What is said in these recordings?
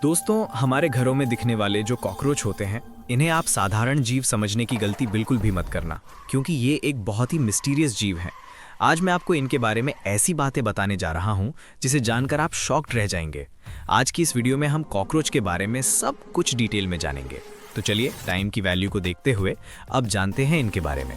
दोस्तों, हमारे घरों में दिखने वाले जो कॉकरोच होते हैं, इन्हें आप साधारण जीव समझने की गलती बिल्कुल भी मत करना, क्योंकि ये एक बहुत ही मिस्टीरियस जीव है। आज मैं आपको इनके बारे में ऐसी बातें बताने जा रहा हूं जिसे जानकर आप शॉक्ड रह जाएंगे। आज की इस वीडियो में हम कॉकरोच के बारे में सब कुछ डिटेल में जानेंगे। तो चलिए, टाइम की वैल्यू को देखते हुए अब जानते हैं इनके बारे में।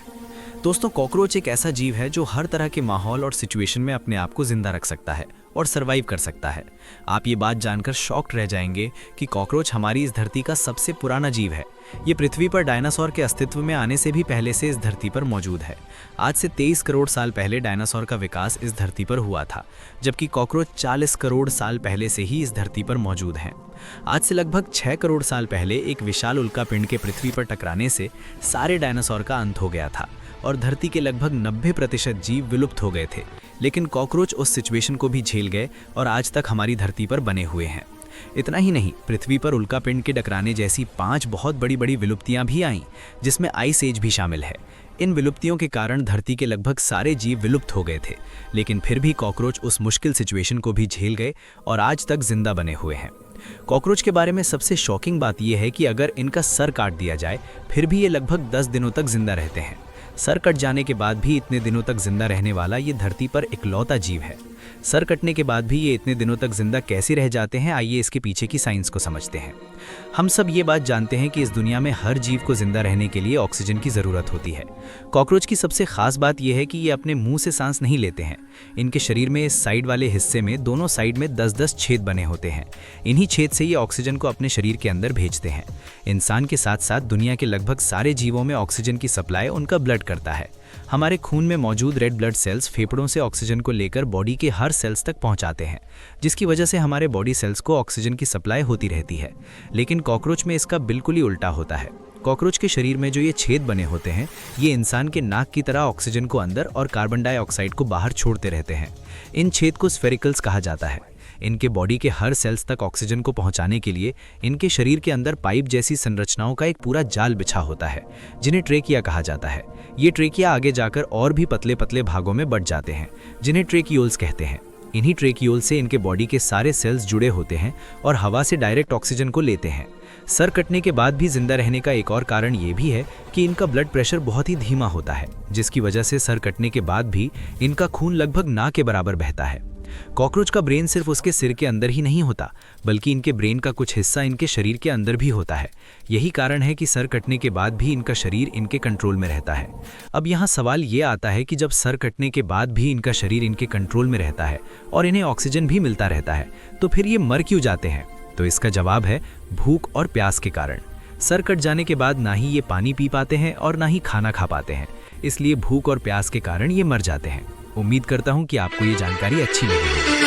दोस्तों, कॉकरोच एक ऐसा जीव है जो हर तरह के माहौल और सिचुएशन में अपने आप को जिंदा रख सकता है और सरवाइव कर सकता है। आप ये बात जानकर शॉक्ड रह जाएंगे कि कॉकरोच हमारी इस धरती का सबसे पुराना जीव है। ये पृथ्वी पर डायनासोर के अस्तित्व में आने से भी पहले से इस धरती पर मौजूद है। आज से 23 करोड़ साल पहले डायनासोर का विकास इस धरती पर हुआ था, जबकि कॉकरोच 40 करोड़ साल पहले से ही इस धरती पर मौजूद हैं। आज से लगभग 6 करोड़ साल पहले एक विशाल उल्कापिंड के पृथ्वी पर टकराने से सारे डायनासोर का अंत हो गया था और धरती के लगभग 90% जीव विलुप्त हो गए थे। लेकिन कॉकरोच उस सिचुएशन को भी झेल गए और आज तक हमारी धरती पर बने हुए हैं। इतना ही नहीं, पृथ्वी पर उल्कापिंड के टकराने जैसी 5 बहुत बड़ी बड़ी विलुप्तियां भी आईं, जिसमें आइस एज भी शामिल है। इन विलुप्तियों के कारण धरती के लगभग सारे जीव विलुप्त हो गए थे, लेकिन फिर भी कॉकरोच उस मुश्किल सिचुएशन को भी झेल गए और आज तक जिंदा बने हुए हैं। कॉकरोच के बारे में सबसे शॉकिंग बात यह है कि अगर इनका सर काट दिया जाए, फिर भी ये लगभग 10 दिनों तक जिंदा रहते हैं। सर कट जाने के बाद भी इतने दिनों तक जिंदा रहने वाला ये धरती पर इकलौता जीव है। सर कटने के बाद भी ये इतने दिनों तक जिंदा कैसे रह जाते हैं, आइए इसके पीछे की साइंस को समझते हैं। हम सब ये बात जानते हैं कि इस दुनिया में हर जीव को जिंदा रहने के लिए ऑक्सीजन की ज़रूरत होती है। कॉकरोच की सबसे खास बात यह है कि ये अपने मुंह से सांस नहीं लेते हैं। इनके शरीर में इस साइड वाले हिस्से में दोनों साइड में 10-10 छेद बने होते हैं। इन्हीं छेद से ये ऑक्सीजन को अपने शरीर के अंदर भेजते हैं। इंसान के साथ साथ दुनिया के लगभग सारे जीवों में ऑक्सीजन की सप्लाई उनका ब्लड करता है। हमारे खून में मौजूद रेड ब्लड सेल्स फेफड़ों से ऑक्सीजन को लेकर बॉडी के हर सेल्स तक पहुंचाते हैं, जिसकी वजह से हमारे बॉडी सेल्स को ऑक्सीजन की सप्लाई होती रहती है। लेकिन कॉकरोच में इसका बिल्कुल ही उल्टा होता है। कॉकरोच के शरीर में जो ये छेद बने होते हैं, ये इंसान के नाक की तरह ऑक्सीजन को अंदर और कार्बन डाइऑक्साइड को बाहर छोड़ते रहते हैं। इन छेद को स्फेरिकल्स कहा जाता है। इनके बॉडी के हर सेल्स तक ऑक्सीजन को पहुंचाने के लिए इनके शरीर के अंदर पाइप जैसी संरचनाओं का एक पूरा जाल बिछा होता है, जिन्हें ट्रेकिया कहा जाता है। ये ट्रेकिया आगे जाकर और भी पतले पतले भागों में बढ़ जाते हैं, जिन्हें ट्रेकियोल्स कहते हैं। इन्हीं ट्रेकियोल से इनके बॉडी के सारे सेल्स जुड़े होते हैं और हवा से डायरेक्ट ऑक्सीजन को लेते हैं। सर कटने के बाद भी जिंदा रहने का एक और कारण ये भी है कि इनका ब्लड प्रेशर बहुत ही धीमा होता है, जिसकी वजह से सर कटने के बाद भी इनका खून लगभग ना के बराबर बहता है। कॉकरोच का ब्रेन सिर्फ उसके सिर के अंदर ही नहीं होता, बल्कि इनके ब्रेन का कुछ हिस्सा इनके शरीर के अंदर भी होता है। यही कारण है कि सर कटने के बाद भी इनका शरीर इनके कंट्रोल में रहता है। अब यहाँ सवाल ये आता है कि जब सर कटने के बाद भी इनका शरीर इनके कंट्रोल में रहता है और इन्हें ऑक्सीजन भी मिलता रहता है, तो फिर ये मर क्यों जाते हैं? तो इसका जवाब है भूख और प्यास के कारण। सर कट जाने के बाद ना ही ये पानी पी पाते हैं और ना ही खाना खा पाते हैं, इसलिए भूख और प्यास के कारण ये मर जाते हैं। उम्मीद करता हूँ कि आपको ये जानकारी अच्छी लगी होगी।